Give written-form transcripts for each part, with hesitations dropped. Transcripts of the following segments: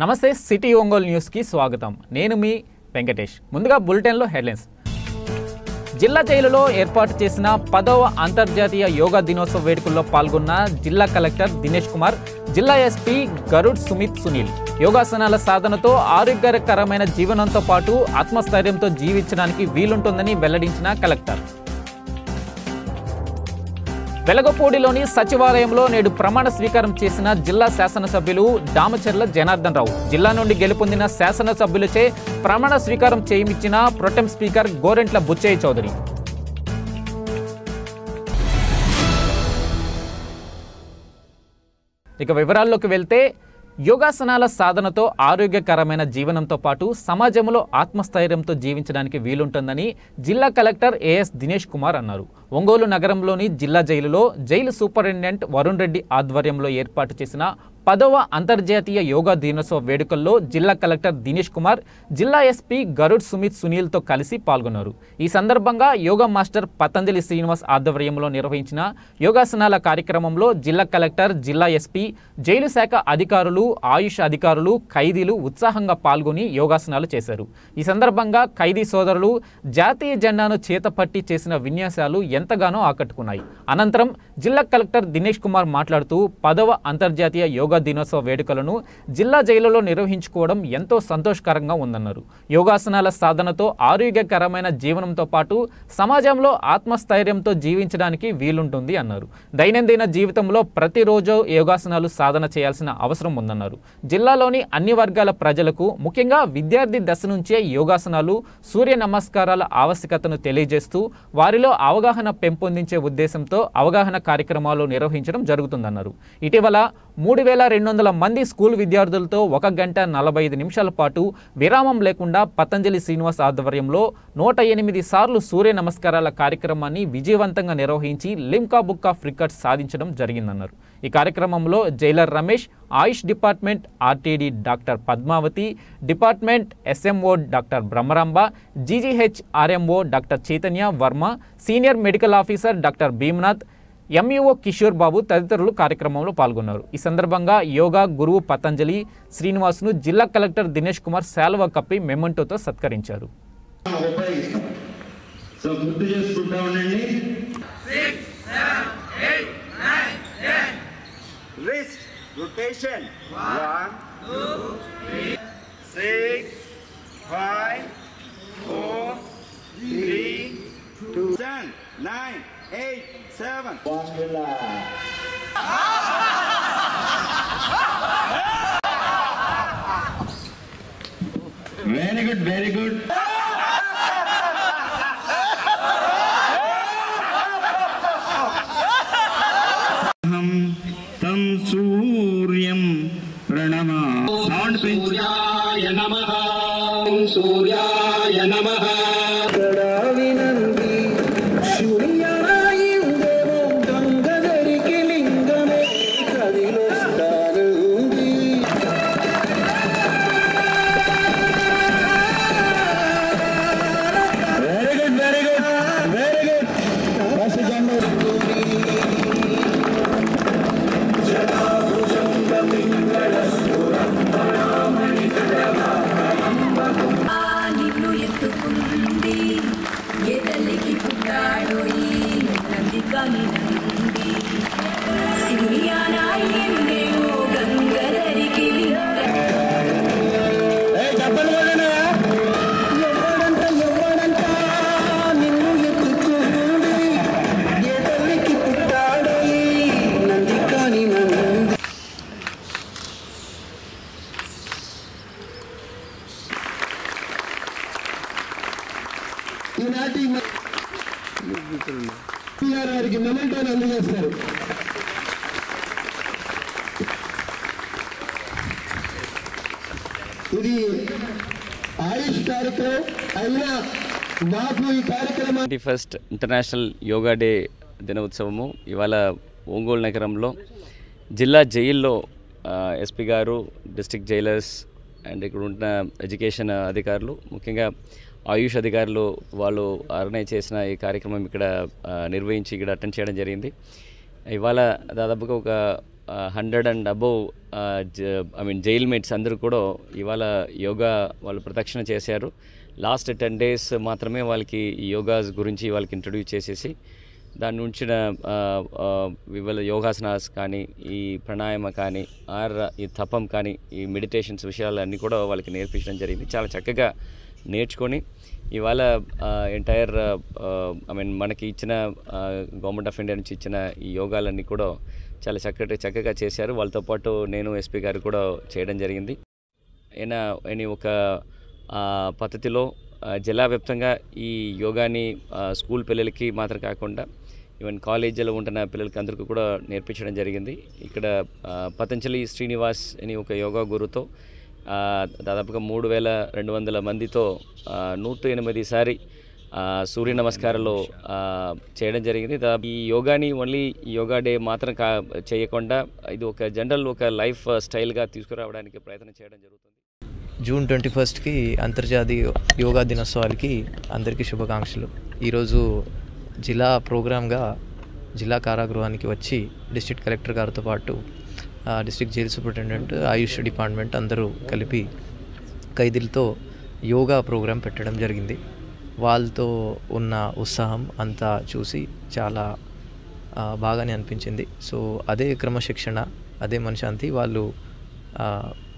నమస్తే city Ongole news కి స్వాగతం. నేను మీ వెంకటేష్. ముందుగా బులెటిన్ లో హెడ్లైన్స్. జిల్లా జైలులో ఏర్పాటు చేసిన 10వ అంతర్జాతీయ యోగా దినోత్సవ వేడుకల్లో పాల్గొన్న జిల్లా కలెక్టర్ దినేష్ కుమార్, జిల్లా ఎస్పీ గరుడ్ సుమిత్ సునీల్. యోగాసనాల సాధనతో ఆరోగ్యకరమైన జీవనంతో పాటు ఆత్మస్థైర్యంతో జీవించడానికి వీలుంటుందని వెల్లడించిన కలెక్టర్. వెలగపూడిలోని సచివాలయంలో నేడు ప్రమాణ స్వీకారం చేసిన జిల్లా శాసనసభ్యులు దామచర్ల జనార్దన్ రావు. జిల్లా నుండి గెలుపొందిన శాసనసభ్యులచే ప్రమాణ స్వీకారం చేయించిన ప్రొటెం స్పీకర్ గోరెంట్ల బుచ్చయ్య చౌదరి. ఇక వివరాల్లోకి వెళ్తే, యోగాసనాల సాధనతో ఆరోగ్యకరమైన జీవనంతో పాటు సమాజంలో ఆత్మస్థైర్యంతో జీవించడానికి వీలుంటుందని జిల్లా కలెక్టర్ ఏఎస్ దినేష్ కుమార్ అన్నారు. ఒంగోలు నగరంలోని జిల్లా జైలులో జైలు సూపరింటెండెంట్ వరుణ్ రెడ్డి ఆధ్వర్యంలో ఏర్పాటు చేసిన 10వ అంతర్జాతీయ యోగా దినోత్సవ వేడుకల్లో జిల్లా కలెక్టర్ దినేష్ కుమార్, జిల్లా ఎస్పీ గరుడ్ సుమిత్ సునీల్తో కలిసి పాల్గొన్నారు. ఈ సందర్భంగా యోగా మాస్టర్ పతంజలి శ్రీనివాస్ ఆధ్వర్యంలో నిర్వహించిన యోగాసనాల కార్యక్రమంలో జిల్లా కలెక్టర్, జిల్లా ఎస్పీ, జైలు శాఖ అధికారులు, ఆయుష్ అధికారులు, ఖైదీలు ఉత్సాహంగా పాల్గొని యోగాసనాలు చేశారు. ఈ సందర్భంగా ఖైదీ సోదరులు జాతీయ జెండాను చేతపట్టి చేసిన విన్యాసాలు ఎంతగానో ఆకట్టుకున్నాయి. అనంతరం జిల్లా కలెక్టర్ దినేష్ కుమార్ మాట్లాడుతూ 10వ అంతర్జాతీయ యోగా దినోత్సవ వేడుకలను జిల్లా జైలులో నిర్వహించుకోవడం ఎంతో సంతోషకరంగా ఉందన్నారు. యోగాసనాల సాధనతో ఆరోగ్యకరమైన జీవనంతో పాటు సమాజంలో ఆత్మస్థైర్యంతో జీవించడానికి వీలుంటుంది అన్నారు. దైనందిన జీవితంలో ప్రతిరోజు యోగాసనాలు సాధన చేయాల్సిన అవసరం ఉందన్నారు. జిల్లాలోని అన్ని వర్గాల ప్రజలకు, ముఖ్యంగా విద్యార్థి దశ నుంచే యోగాసనాలు, సూర్య నమస్కారాల ఆవశ్యకతను తెలియజేస్తూ వారిలో అవగాహన పెంపొందించే ఉద్దేశంతో అవగాహన కార్యక్రమాలు నిర్వహించడం జరుగుతుందన్నారు. ఇటీవల 3200 మంది స్కూల్ విద్యార్థులతో 1 గంట 45 నిమిషాల పాటు విరామం లేకుండా పతంజలి శ్రీనివాస్ ఆధ్వర్యంలో 108 సార్లు సూర్య నమస్కారాల కార్యక్రమాన్ని విజయవంతంగా నిర్వహించి లిమ్కా బుక్ ఆఫ్ రికార్డ్స్ సాధించడం జరిగిందన్నారు. ఈ కార్యక్రమంలో jailer Ramesh, AYUSH department RTD doctor Padmavathi, department SMO doctor Brahmaramba, GGH RMO doctor Chaitanya Varma, senior medical officer doctor Bheemnath, MEO Kishore Babu తదితరులు కార్యక్రమంలో పాల్గొన్నారు. ఈ సందర్భంగా యోగా గురువు పతంజలి శ్రీనివాస్ను జిల్లా కలెక్టర్ దినేష్ కుమార్ శాలువా కప్పి మెమెంటోతో సత్కరించారు. Very good, very good. Tam Suryam Pranama. Sound Suryaya Namaha. Suryaya Namaha. వారికి మెమెంటోని అందజేస్తారు. ఇది ఆయుష్ కార్యక్రమం అయినా మాకు ఈ కార్యక్రమం 21st ఇంటర్నేషనల్ యోగా డే దినోత్సవము ఇవాళ ఒంగోలు నగరంలో జిల్లా జైల్లో ఎస్పీ గారు, డిస్ట్రిక్ట్ జైలర్స్ అండ్ ఇక్కడ ఉన్న ఎడ్యుకేషన్ అధికారులు, ముఖ్యంగా ఆయుష్ అధికారులు వాళ్ళు ఆర్గనైజ్ చేసిన ఈ కార్యక్రమం ఇక్కడ నిర్వహించి ఇక్కడ అటెండ్ చేయడం జరిగింది. ఇవాళ దాదాపుగా ఒక 100 అండ్ అబోవ్ జైల్ మేట్స్ అందరూ కూడా ఇవాళ యోగా వాళ్ళు ప్రదక్షిణ చేశారు. లాస్ట్ 10 days మాత్రమే వాళ్ళకి ఈ యోగాస్ గురించి వాళ్ళకి ఇంట్రడ్యూస్ చేసేసి దాని నుంచిన ఇవాళ యోగాసనాస్ కానీ, ఈ ప్రాణాయామ కానీ, ఈ తపం కానీ, ఈ మెడిటేషన్స్ విషయాలన్నీ కూడా వాళ్ళకి నేర్పించడం జరిగింది. చాలా చక్కగా నేర్చుకొని ఇవాళ ఎంటైర్ మనకి ఇచ్చిన గవర్నమెంట్ ఆఫ్ ఇండియా నుంచి ఇచ్చిన ఈ యోగాలన్నీ కూడా చాలా చక్కగా చేశారు. వాళ్ళతో పాటు నేను ఎస్పీ గారు కూడా చేయడం జరిగింది. ఆయన ఒక పద్ధతిలో జిల్లా వ్యాప్తంగా ఈ యోగాని స్కూల్ పిల్లలకి మాత్రం కాకుండా ఈవెన్ కాలేజీలో ఉంటున్న పిల్లలకి అందరికీ కూడా నేర్పించడం జరిగింది. ఇక్కడ పతంజలి శ్రీనివాస్ అని ఒక యోగా గురుతో దాదాపుగా 3200 మందితో 108 సారి సూర్య నమస్కారాలు చేయడం జరిగింది. ఈ యోగాని ఓన్లీ యోగా డే మాత్రం చేయకుండా ఇది ఒక జనరల్ ఒక లైఫ్ స్టైల్గా తీసుకురావడానికి ప్రయత్నం చేయడం జరుగుతుంది. జూన్ 21కి అంతర్జాతీయ యోగా దినోత్సవాలకి అందరికీ శుభాకాంక్షలు. ఈరోజు జిల్లా ప్రోగ్రామ్గా జిల్లా కారాగృహానికి వచ్చి డిస్ట్రిక్ట్ కలెక్టర్ గారితో పాటు డిస్ట్రిక్ట్ జైల్ సూపరింటెండెంట్, ఆయుష్ డిపార్ట్మెంట్ అందరూ కలిపి ఖైదీలతో యోగా ప్రోగ్రాం పెట్టడం జరిగింది. వాళ్ళతో ఉన్న ఉత్సాహం అంతా చూసి చాలా బాగానే అనిపించింది. సో అదే క్రమశిక్షణ, అదే మనశ్శాంతి వాళ్ళు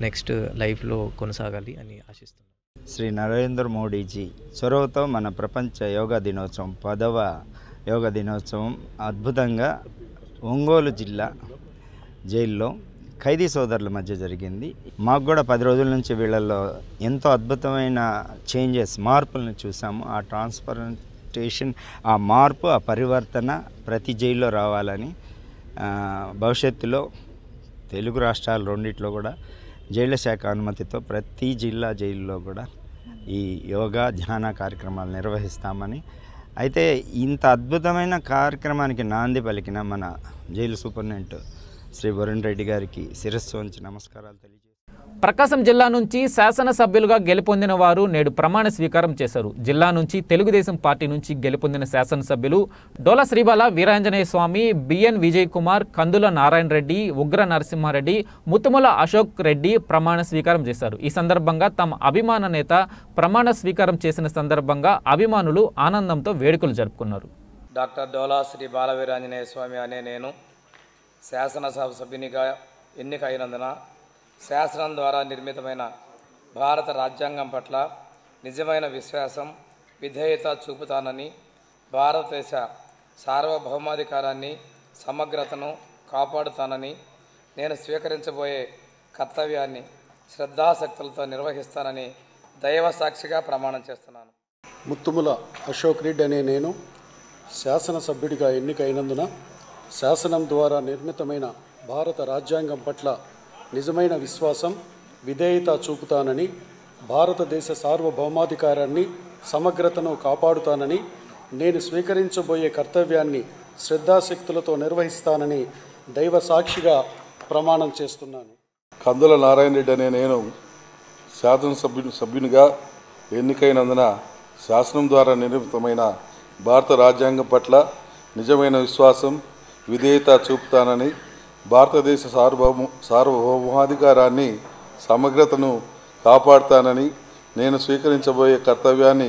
నెక్స్ట్ లైఫ్లో కొనసాగాలి అని ఆశిస్తున్నాను. శ్రీ నరేంద్ర మోడీజీ చొరవతో మన ప్రపంచ యోగా దినోత్సవం 10వ యోగా దినోత్సవం అద్భుతంగా ఒంగోలు జిల్లా జైల్లో ఖైదీ సోదరుల మధ్య జరిగింది. మాకు కూడా 10 రోజుల నుంచి వీళ్ళల్లో ఎంతో అద్భుతమైన చేంజెస్, మార్పులను చూసాము. ఆ ట్రాన్స్పరెంటేషన్, ఆ మార్పు, ఆ పరివర్తన ప్రతి జైల్లో రావాలని భవిష్యత్తులో తెలుగు రాష్ట్రాలు రెండిట్లో కూడా జైళ్ళ శాఖ అనుమతితో ప్రతి జిల్లా జైల్లో కూడా ఈ యోగా ధ్యాన కార్యక్రమాలు నిర్వహిస్తామని, అయితే ఇంత అద్భుతమైన కార్యక్రమానికి నాంది పలికిన మన జైలు సూపరింటెండెంట్ శ్రీ వరుణ్ రెడ్డి గారికి శిరస్సు వంచి నమస్కారాలు తెలియజేస్తాను. ప్రకాశం జిల్లా నుంచి శాసనసభ్యులుగా గెలుపొందిన వారు నేడు ప్రమాణ స్వీకారం చేశారు. జిల్లా నుంచి తెలుగుదేశం పార్టీ నుంచి గెలుపొందిన శాసనసభ్యులు డోలా శ్రీబాల వీరాంజనేయ స్వామి, బిఎన్ విజయ్ కుమార్, కందుల నారాయణ రెడ్డి, ఉగ్ర నరసింహారెడ్డి, ముత్తుముల అశోక్ రెడ్డి ప్రమాణ స్వీకారం చేశారు. ఈ సందర్భంగా తమ అభిమాన నేత ప్రమాణ స్వీకారం చేసిన సందర్భంగా అభిమానులు ఆనందంతో వేడుకలు జరుపుకున్నారు. డాక్టర్ డోలా శ్రీ బాల వీరాంజనేయ స్వామి అనే నేను శాసనసభ సభ్యునిగా ఎన్నికైనందున శాసనం ద్వారా నిర్మితమైన భారత రాజ్యాంగం పట్ల నిజమైన విశ్వాసం, విధేయత చూపుతానని, భారతదేశ సార్వభౌమాధికారాన్ని, సమగ్రతను కాపాడుతానని, నేను స్వీకరించబోయే కర్తవ్యాన్ని శ్రద్ధాశక్తులతో నిర్వహిస్తానని దైవ సాక్షిగా ప్రమాణం చేస్తున్నాను. ముత్తుముల అశోక్ రెడ్డి అనే నేను శాసనసభ్యుడిగా ఎన్నికైనందున శాసనం ద్వారా నిర్మితమైన భారత రాజ్యాంగం పట్ల నిజమైన విశ్వాసం, విధేయత చూపుతానని, భారతదేశ సార్వభౌమాధికారాన్ని, సమగ్రతను కాపాడుతానని, నేను స్వీకరించబోయే కర్తవ్యాన్ని శ్రద్ధాశక్తులతో నిర్వహిస్తానని దైవ సాక్షిగా ప్రమాణం చేస్తున్నాను. కందుల నారాయణ రెడ్డి అనే నేను శాసనసభ్యునిగా ఎన్నికైనందున శాసనం ద్వారా నిర్మితమైన భారత రాజ్యాంగం పట్ల నిజమైన విశ్వాసం, విధేయత చూపుతానని, భారతదేశ సార్వభౌమాధికారాన్ని, సమగ్రతను కాపాడుతానని, నేను స్వీకరించబోయే కర్తవ్యాన్ని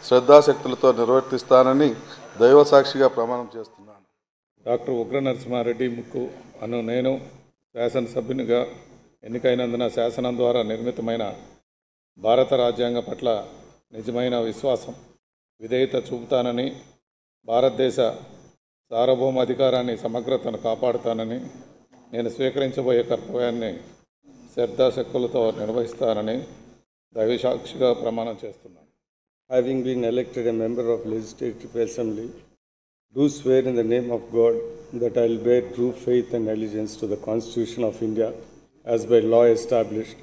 శ్రద్ధాశక్తులతో నిర్వర్తిస్తానని దైవసాక్షిగా ప్రమాణం చేస్తున్నాను. డాక్టర్ ఉగ్ర నరసింహారెడ్డి ముక్కు అను నేను శాసనసభ్యునిగా ఎన్నికైనందున శాసనం ద్వారా నిర్మితమైన భారత రాజ్యాంగం పట్ల నిజమైన విశ్వాసం, విధేయత చూపుతానని, భారతదేశ సార్వభౌమ అధికారాన్ని, సమగ్రతను కాపాడుతానని, నేను స్వీకరించబోయే కర్తవ్యాన్ని శ్రద్ధాశక్తులతో నిర్వహిస్తానని దైవసాక్షిగా ప్రమాణం చేస్తున్నాను. Having been elected a member of Legislative Assembly, do swear in the name of God that I will bear true faith and allegiance to the Constitution of India as by law established,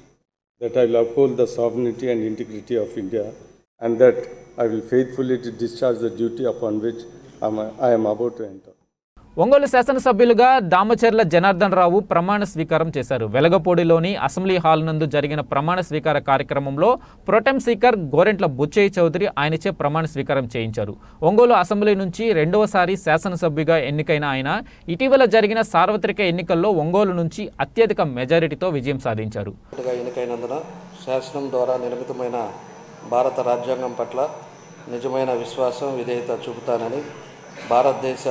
that I will uphold the sovereignty and integrity of India, and that I will faithfully discharge the duty upon which I am about to enter. Ongole శాసనసభ్యులుగా దామచర్ల జనార్దన్ రావు ప్రమాణ స్వీకారం చేశారు. వెలగపూడిలోని assembly hall నందు జరిగిన ప్రమాణ స్వీకార కార్యక్రమంలో pro tem speaker Gorantla Buchaiah Chowdary ఆయనచే ప్రమాణ స్వీకారం చేయించారు. ఒంగోలు అసెంబ్లీ నుంచి రెండవసారి శాసనసభ్యుగా ఎన్నికైన ఆయన ఇటీవల జరిగిన సార్వత్రిక ఎన్నికల్లో ఒంగోలు నుంచి అత్యధిక మెజారిటీతో విజయం సాధించారు. ఎన్నికైనందున శాసనం ద్వారా నిర్మితమైన భారత రాజ్యాంగం పట్ల నిజమైన విశ్వాసం, విధేయత చూపుతానని, భారతదేశ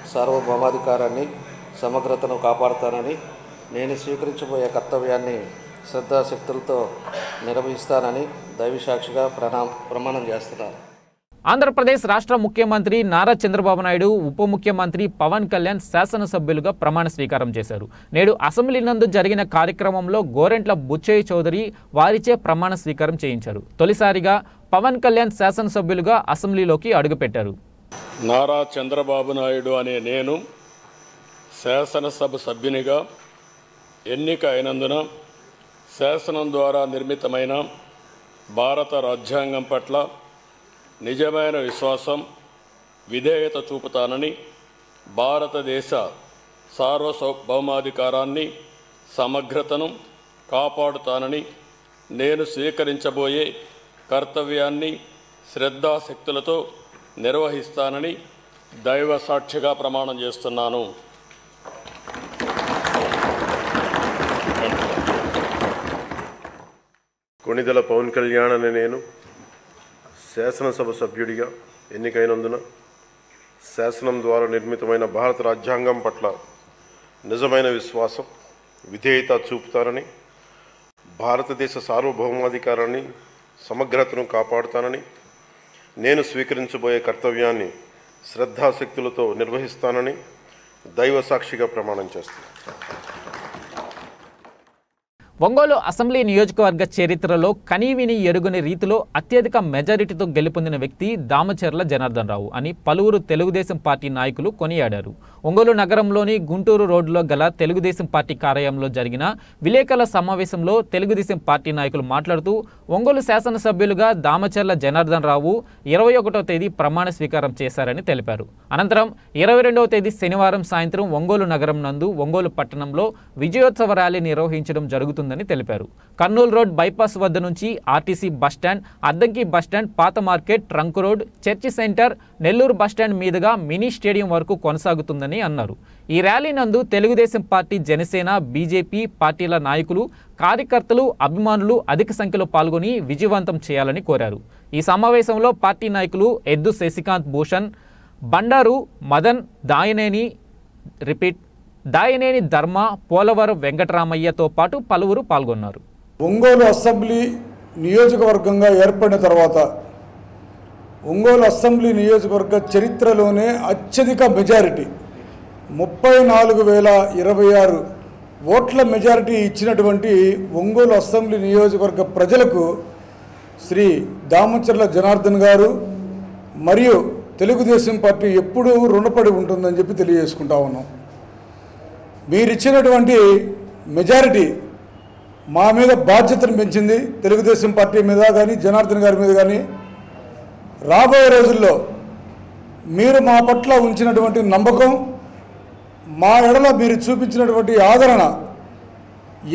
సార్వభౌమాధికారాన్ని, సమగ్రతను కాపాడుతానని, నేను స్వీకరించబోయే కర్తవ్యాన్ని శ్రద్ధాశక్తులతో నిర్వహిస్తానని దైవసాక్షిగా ప్రమాణం చేస్తున్నాను. ఆంధ్రప్రదేశ్ రాష్ట్ర ముఖ్యమంత్రి నారా చంద్రబాబు నాయుడు, ఉప ముఖ్యమంత్రి పవన్ కళ్యాణ్ శాసనసభ్యులుగా ప్రమాణ స్వీకారం చేశారు. నేడు అసెంబ్లీ నందు జరిగిన కార్యక్రమంలో గోరెంట్ల బుచ్చయ్య చౌదరి వారిచే ప్రమాణ స్వీకారం చేయించారు. తొలిసారిగా పవన్ కళ్యాణ్ శాసనసభ్యులుగా అసెంబ్లీలోకి అడుగుపెట్టారు. నారా చంద్రబాబు నాయుడు అనే నేను శాసనసభ సభ్యునిగా ఎన్నిక అయినందున శాసనం ద్వారా నిర్మితమైన భారత రాజ్యాంగం పట్ల నిజమైన విశ్వాసం, విధేయత చూపుతానని, భారతదేశ సార్వభౌమాధికారాన్ని, సమగ్రతను కాపాడుతానని, నేను స్వీకరించబోయే కర్తవ్యాన్ని శ్రద్ధాశక్తులతో నిర్వహిస్తానని దైవ సాక్షిగా ప్రమాణం చేస్తున్నాను. కొణిదెల పవన్ కళ్యాణ్ అనే నేను శాసనసభ సభ్యుడిగా ఎన్నికైనందున శాసనం ద్వారా నిర్మితమైన భారత రాజ్యాంగం పట్ల నిజమైన విశ్వాసం, విధేయత చూపుతానని, భారతదేశ సార్వభౌమాధికారాన్ని, సమగ్రతను కాపాడుతానని, నేను స్వీకరించబోయే కర్తవ్యాన్ని శ్రద్ధాశక్తులతో నిర్వహిస్తానని దైవ సాక్షిగా ప్రమాణం చేస్తున్నాను. ఒంగోలు అసెంబ్లీ నియోజకవర్గ చరిత్రలో కనీవిని ఎరుగని రీతిలో అత్యధిక మెజారిటీతో గెలుపొందిన వ్యక్తి దామచర్ల జనార్దన్ రావు అని పలువురు తెలుగుదేశం పార్టీ నాయకులు కొనియాడారు. ఒంగోలు నగరంలోని గుంటూరు రోడ్డులో గల తెలుగుదేశం పార్టీ కార్యాలయంలో జరిగిన విలేకరుల సమావేశంలో తెలుగుదేశం పార్టీ నాయకులు మాట్లాడుతూ ఒంగోలు శాసనసభ్యులుగా దామచర్ల జనార్దన్ రావు 21వ తేదీ ప్రమాణ స్వీకారం చేశారని తెలిపారు. అనంతరం 22వ తేదీ శనివారం సాయంత్రం ఒంగోలు నగరం నందు ఒంగోలు పట్టణంలో విజయోత్సవ ర్యాలీ నిర్వహించడం జరుగుతుందని తెలిపారు. కర్నూలు రోడ్ బైపాస్ వద్ద నుంచి ఆర్టీసీ బస్టాండ్, అద్దంకి బస్టాండ్, పాత market, trunk road, church centre, Nellore bus stand మీదుగా మినీ స్టేడియం వరకు కొనసాగుతుందని అన్నారు. ఈ ర్యాలీ నందు తెలుగుదేశం పార్టీ, జనసేన, బీజేపీ పార్టీల నాయకులు, కార్యకర్తలు, అభిమానులు అధిక సంఖ్యలో పాల్గొని విజయవంతం చేయాలని కోరారు. ఈ సమావేశంలో పార్టీ నాయకులు ఎద్దు శశికాంత్ భూషణ్, బండారు మదన్, దాయనేని ధర్మ, పోలవరం వెంకటరామయ్యతో పాటు పలువురు పాల్గొన్నారు. ఒంగోలు అసెంబ్లీ నియోజకవర్గంగా ఏర్పడిన తర్వాత ఒంగోలు అసెంబ్లీ నియోజకవర్గ చరిత్రలోనే అత్యధిక మెజారిటీ 34,026 ఓట్ల మెజారిటీ ఇచ్చినటువంటి ఒంగోలు అసెంబ్లీ నియోజకవర్గ ప్రజలకు శ్రీ దామచర్ల జనార్దన్ గారు మరియు తెలుగుదేశం పార్టీ ఎప్పుడూ రుణపడి ఉంటుందని చెప్పి తెలియజేసుకుంటా ఉన్నాం. మీరిచ్చినటువంటి మెజారిటీ మా మీద బాధ్యతను పెంచింది, తెలుగుదేశం పార్టీ మీద కానీ జనార్దన్ గారి మీద కానీ. రాబోయే రోజుల్లో మీరు మా పట్ల ఉంచినటువంటి నమ్మకం, మా ఎడల మీరు చూపించినటువంటి ఆదరణ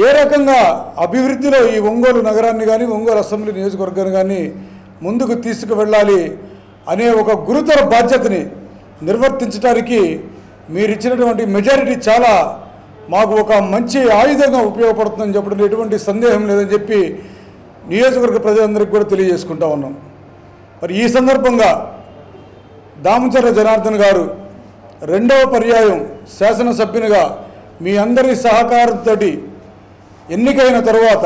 ఏ రకంగా అభివృద్ధిలో ఈ ఒంగోలు నగరాన్ని కానీ ఒంగోలు అసెంబ్లీ నియోజకవర్గాన్ని కానీ ముందుకు తీసుకువెళ్ళాలి అనే ఒక గురుతర బాధ్యతని నిర్వర్తించడానికి మీరు ఇచ్చినటువంటి మెజారిటీ చాలా మాకు ఒక మంచి ఆయుధంగా ఉపయోగపడుతుందని చెప్పడం ఎటువంటి సందేహం లేదని చెప్పి నియోజకవర్గ ప్రజలందరికీ కూడా తెలియజేసుకుంటా ఉన్నాం. మరి ఈ సందర్భంగా దామచర్ల జనార్దన్ గారు రెండవ పర్యాయం శాసనసభ్యునిగా మీ అందరి సహకారంతో ఎన్నికైన తరువాత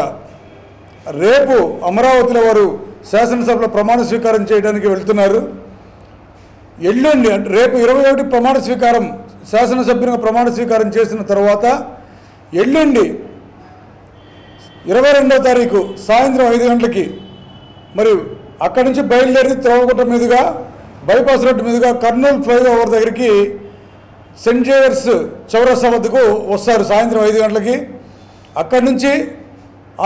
రేపు అమరావతిలో వారు శాసనసభలో ప్రమాణ స్వీకారం చేయడానికి వెళ్తున్నారు. ఎల్లుండి అంటే రేపు 21 ప్రమాణ స్వీకారం శాసనసభ్యునిగా ప్రమాణ స్వీకారం చేసిన తర్వాత ఎల్లుండి 22వ తారీఖు సాయంత్రం 5 గంటలకి మరి అక్కడి నుంచి బయలుదేరి త్రోవగుట్ట మీదుగా బైపాస్ రోడ్డు మీదుగా కర్నూలు ఫ్లైఓవర్ దగ్గరికి సెయింట్ జేవియర్స్ చౌరస్తా వద్దకు వస్తారు సాయంత్రం 5 గంటలకి. అక్కడి నుంచి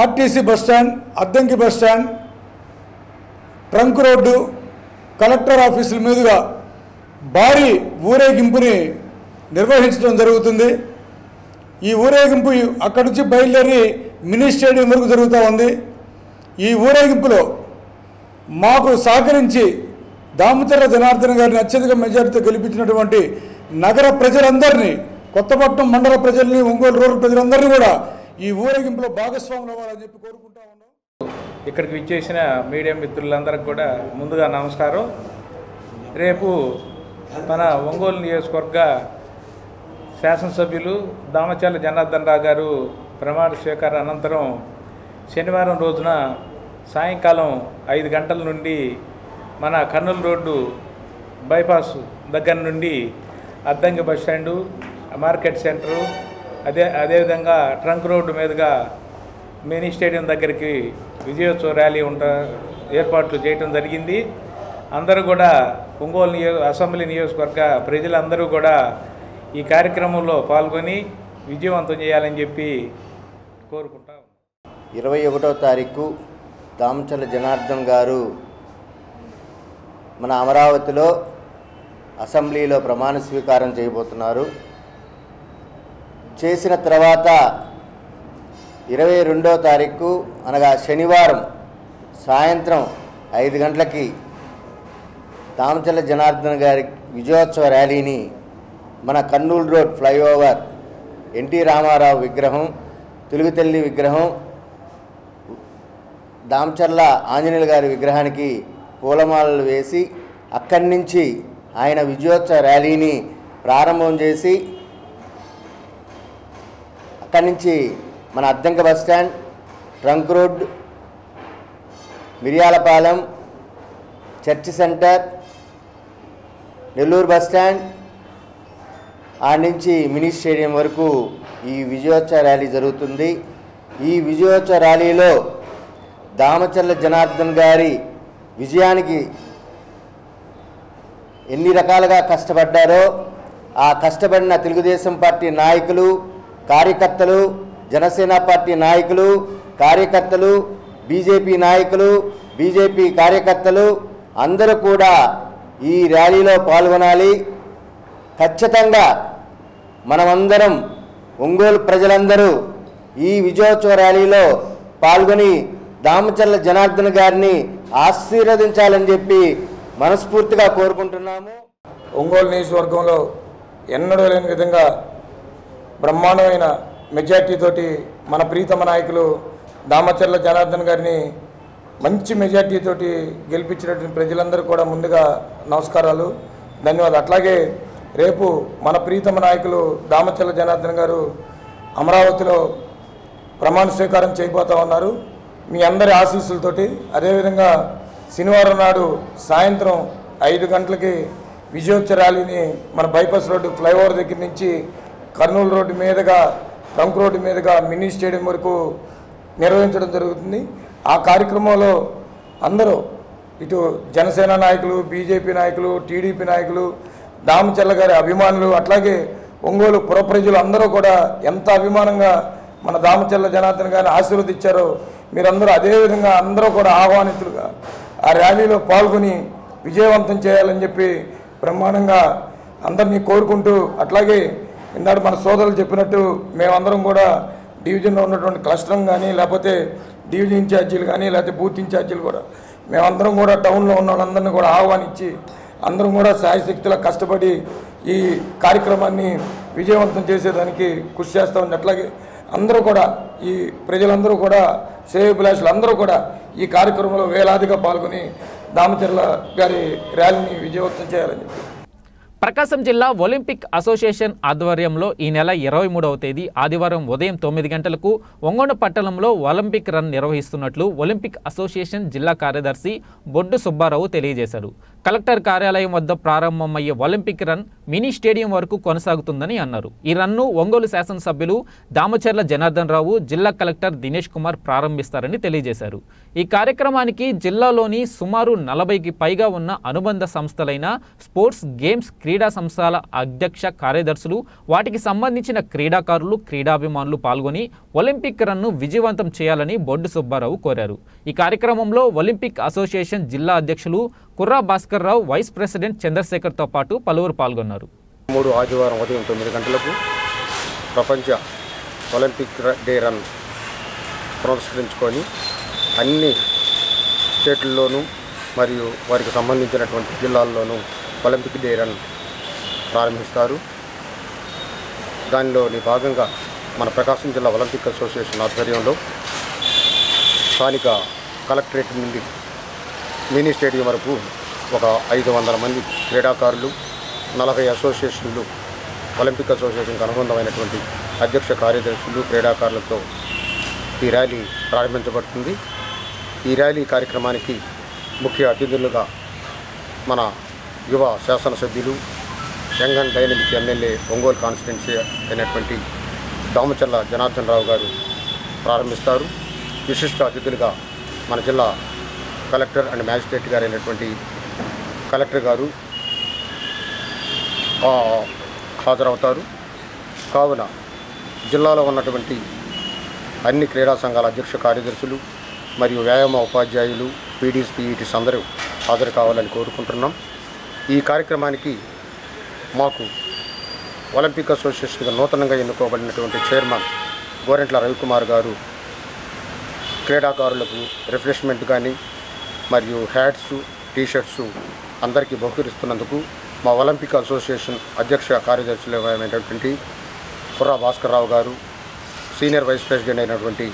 RTC bus stand, Addanki bus stand, trunk road, collector ఆఫీసుల మీదుగా భారీ ఊరేగింపుని నిర్వహించడం జరుగుతుంది. ఈ ఊరేగింపు అక్కడి నుంచి బయలుదేరి మినీ స్టేడియం వరకు జరుగుతూ ఉంది. ఈ ఊరేగింపులో మాకు సహకరించి దామచర్ల జనార్దన్ గారిని అత్యధిక మెజారిటీతో గెలిపించినటువంటి నగర ప్రజలందరినీ, కొత్తపట్నం మండల ప్రజల్ని, ఒంగోలు రూరల్ ప్రజలందరినీ కూడా ఈ ఊరేగింపులో భాగస్వాములు అవ్వాలని చెప్పి కోరుకుంటా ఉన్నాం. ఇక్కడికి విచ్చేసిన మీడియా మిత్రులందరికీ కూడా ముందుగా నమస్కారం. రేపు మన ఒంగోలు నియోజకవర్గ శాసనసభ్యులు దామచర్ల జనార్దన్ రావు గారు ప్రమాణ స్వీకార అనంతరం శనివారం రోజున సాయంకాలం 5 గంటల నుండి మన కర్నూలు రోడ్డు బైపాస్ దగ్గర నుండి అద్దంకి బస్టాండు, మార్కెట్ సెంటరు, అదేవిధంగా ట్రంక్ రోడ్డు మీదుగా మినీ స్టేడియం దగ్గరికి విజయోత్సవ ర్యాలీ ఏర్పాట్లు చేయడం జరిగింది. అందరూ కూడా ఒంగోలు అసెంబ్లీ నియోజకవర్గ ప్రజలందరూ కూడా ఈ కార్యక్రమంలో పాల్గొని విజయవంతం చేయాలని చెప్పి కోరుకుంటాం. 21వ తారీఖు దామచర్ల జనార్దన్ గారు మన అమరావతిలో అసెంబ్లీలో ప్రమాణ స్వీకారం చేయబోతున్నారు. చేసిన తర్వాత 22వ తారీఖు అనగా శనివారం సాయంత్రం 5 గంటలకి దామచర్ల జనార్దన్ గారి విజయోత్సవ ర్యాలీని మన Kurnool road flyover NT Rama Rao విగ్రహం, తెలుగుతల్లి విగ్రహం, దామచర్ల ఆంజనేయుల గారి విగ్రహానికి పూలమాలలు వేసి అక్కడి నుంచి ఆయన విజయోత్సవ ర్యాలీని ప్రారంభం చేసి అక్కడి నుంచి మన Addanki bus stand, trunk road, Miriyalapalem, church centre, Nellore bus stand, ఆడ నుంచి మినీ స్టేడియం వరకు ఈ విజయోత్సవ ర్యాలీ జరుగుతుంది. ఈ విజయోత్సవ ర్యాలీలో దామచర్ల జనార్దన్ గారి విజయానికి ఎన్ని రకాలుగా కష్టపడ్డారో ఆ కష్టపడిన తెలుగుదేశం పార్టీ నాయకులు, కార్యకర్తలు, జనసేన పార్టీ నాయకులు, కార్యకర్తలు, బీజేపీ నాయకులు, బీజేపీ కార్యకర్తలు అందరూ కూడా ఈ ర్యాలీలో పాల్గొనాలి. ఖచ్చితంగా మనమందరం ఒంగోలు ప్రజలందరూ ఈ విజయోత్సవ ర్యాలీలో పాల్గొని దామచర్ల జనార్దన్ గారిని ఆశీర్వదించాలని చెప్పి మనస్ఫూర్తిగా కోరుకుంటున్నాము. ఒంగోలు నియోజకవర్గంలో ఎన్నడూ లేని విధంగా బ్రహ్మాండమైన మెజార్టీతోటి మన ప్రీతమ నాయకులు దామచర్ల జనార్దన్ గారిని మంచి మెజార్టీతోటి గెలిపించినటువంటి ప్రజలందరూ కూడా ముందుగా నమస్కారాలు, ధన్యవాదాలు. అట్లాగే రేపు మన ప్రీతమ నాయకులు దామచర్ల జనార్దన్ గారు అమరావతిలో ప్రమాణ స్వీకారం చేయబోతూ ఉన్నారు. మీ అందరి ఆశీస్సులతోటి అదేవిధంగా శనివారం నాడు సాయంత్రం 5 గంటలకి విజయోత్సవ ర్యాలీని మన బైపాస్ రోడ్డు ఫ్లైఓవర్ దగ్గర నుంచి కర్నూలు రోడ్డు మీదుగా, ట్రంక్ రోడ్డు మీదుగా మినీ స్టేడియం వరకు నిర్వహించడం జరుగుతుంది. ఆ కార్యక్రమంలో అందరూ ఇటు జనసేన నాయకులు, బీజేపీ నాయకులు, టీడీపీ నాయకులు, దామచర్ల గారి అభిమానులు, అట్లాగే ఒంగోలు పుర ప్రజలు అందరూ కూడా ఎంత అభిమానంగా మన దామచర్ల జనార్దన్ గారిని ఆశీర్వదించారో మీరందరూ అదేవిధంగా అందరూ కూడా ఆహ్వానితులుగా ఆ ర్యాలీలో పాల్గొని విజయవంతం చేయాలని చెప్పి బ్రహ్మాండంగా అందరినీ కోరుకుంటూ, అట్లాగే ఇందాక మన సోదరులు చెప్పినట్టు మేమందరం కూడా డివిజన్లో ఉన్నటువంటి క్లస్టరింగ్ కానీ, లేకపోతే డివిజన్ ఇన్ఛార్జీలు కానీ, లేకపోతే బూత్ ఇన్ఛార్జీలు కూడా మేమందరం కూడా టౌన్లో ఉన్న వాళ్ళందరినీ కూడా ఆహ్వానించి అందరం కూడా శాయశక్తిలా కష్టపడి ఈ కార్యక్రమాన్ని విజయవంతం చేసేదానికి కృషి చేస్తామని, అట్లాగే అందరూ కూడా ఈ ప్రజలందరూ కూడా శ్రేయోభిలాషులు అందరూ కూడా ఈ కార్యక్రమంలో వేలాదిగా పాల్గొని దామచర్ల గారి ర్యాలీని విజయవంతం చేయాలని చెప్పి. ప్రకాశం జిల్లా ఒలింపిక్ అసోసియేషన్ ఆధ్వర్యంలో ఈ నెల 23వ తేదీ ఆదివారం ఉదయం 9 గంటలకు ఒంగోలు పట్టణంలో ఒలింపిక్ రన్ నిర్వహిస్తున్నట్లు ఒలింపిక్ అసోసియేషన్ జిల్లా కార్యదర్శి బొడ్డు సుబ్బారావు తెలియజేశారు. కలెక్టర్ కార్యాలయం వద్ద ప్రారంభమయ్యే ఒలింపిక్ రన్ మినీ స్టేడియం వరకు కొనసాగుతుందని అన్నారు. ఈ రన్ను ఒంగోలు శాసనసభ్యులు దామచర్ల జనార్దన్ రావు, జిల్లా కలెక్టర్ దినేష్ కుమార్ ప్రారంభిస్తారని తెలియజేశారు. ఈ కార్యక్రమానికి జిల్లాలోని సుమారు 40కి పైగా ఉన్న అనుబంధ సంస్థలైన స్పోర్ట్స్, గేమ్స్, క్రీడా సంస్థల అధ్యక్ష కార్యదర్శులు, వాటికి సంబంధించిన క్రీడాకారులు, క్రీడాభిమానులు పాల్గొని ఒలింపిక్ రన్ను విజయవంతం చేయాలని బొడ్డు సుబ్బారావు కోరారు. ఈ కార్యక్రమంలో ఒలింపిక్ అసోసియేషన్ జిల్లా అధ్యక్షులు కుర్రా భాస్కర్ రావు, వైస్ ప్రెసిడెంట్ చంద్రశేఖర్తో పాటు పలువురు పాల్గొన్నారు. 3 ఆదివారం ఉదయం 9 గంటలకు ప్రపంచ ఒలింపిక్ డే రన్ పురస్కరించుకొని అన్ని స్టేట్లలోనూ మరియు వారికి సంబంధించినటువంటి జిల్లాల్లోనూ ఒలింపిక్ డే రన్ ప్రారంభిస్తారు. దానిలోని భాగంగా మన ప్రకాశం జిల్లా ఒలింపిక్ అసోసియేషన్ ఆధ్వర్యంలో స్థానిక కలెక్టరేట్ నుండి మినీ స్టేడియం వరకు ఒక 500 మంది క్రీడాకారులు, 40 అసోసియేషన్లు, ఒలింపిక్ అసోసియేషన్కి అనుబంధమైనటువంటి అధ్యక్ష కార్యదర్శులు, క్రీడాకారులతో ఈ ర్యాలీ ప్రారంభించబడుతుంది. ఈ ర్యాలీ కార్యక్రమానికి ముఖ్య అతిథులుగా మన యువ శాసనసభ్యులు, young and dynamic MLA Ongole constituency అయినటువంటి దామచర్ల జనార్దన్ రావు గారు ప్రారంభిస్తారు. విశిష్ట అతిథులుగా మన జిల్లా కలెక్టర్ అండ్ మ్యాజిస్ట్రేట్ గారు అయినటువంటి కలెక్టర్ గారు హాజరవుతారు. కావున జిల్లాలో ఉన్నటువంటి అన్ని క్రీడా సంఘాల అధ్యక్ష కార్యదర్శులు మరియు వ్యాయామ ఉపాధ్యాయులు, పీడీస్, పీఈటీస్ అందరూ హాజరు కావాలని కోరుకుంటున్నాం. ఈ కార్యక్రమానికి మాకు ఒలింపిక్ అసోసియేషన్గా నూతనంగా ఎన్నుకోబడినటువంటి చైర్మన్ గోరెంట్ల రవికుమార్ గారు క్రీడాకారులకు రిఫ్రెష్మెంట్ కానీ మరియు హ్యాట్స్, టీషర్ట్స్ అందరికీ బహుకరిస్తున్నందుకు మా ఒలింపిక్ అసోసియేషన్ అధ్యక్ష కార్యదర్శులు అయినటువంటి కుర్రా భాస్కర్ రావు గారు, సీనియర్ వైస్ ప్రెసిడెంట్ అయినటువంటి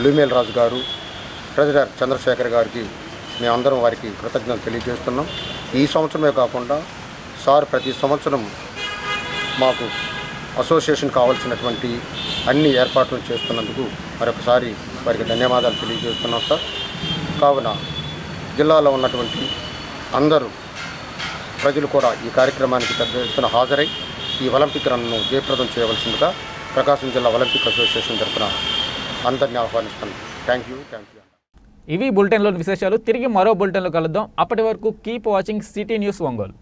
లూమేల్ రాజు గారు, ట్రెజరర్ చంద్రశేఖర్ గారికి మేమందరం వారికి కృతజ్ఞతలు తెలియజేస్తున్నాం. ఈ సంవత్సరమే కాకుండా సార్ ప్రతి సంవత్సరం మాకు అసోసియేషన్ కావాల్సినటువంటి అన్ని ఏర్పాట్లు చేస్తున్నందుకు మరొకసారి వారికి ధన్యవాదాలు తెలియజేస్తున్నాం సార్. కావున జిల్లాలో ఉన్నటువంటి అందరూ ప్రజలు కూడా ఈ కార్యక్రమానికి పెద్ద ఎత్తున హాజరై ఈ ఒలింపిక్ రన్ను జయప్రదం చేయవలసిందిగా ప్రకాశం జిల్లా ఒలింపిక్ అసోసియేషన్ తరఫున అందరినీ ఆహ్వానిస్తున్నాం. Thank you. ఇవి బులెటిన్లోని విశేషాలు. తిరిగి మరో బులెటిన్లో కలుద్దాం. అప్పటి వరకు keep watching city news Ongole.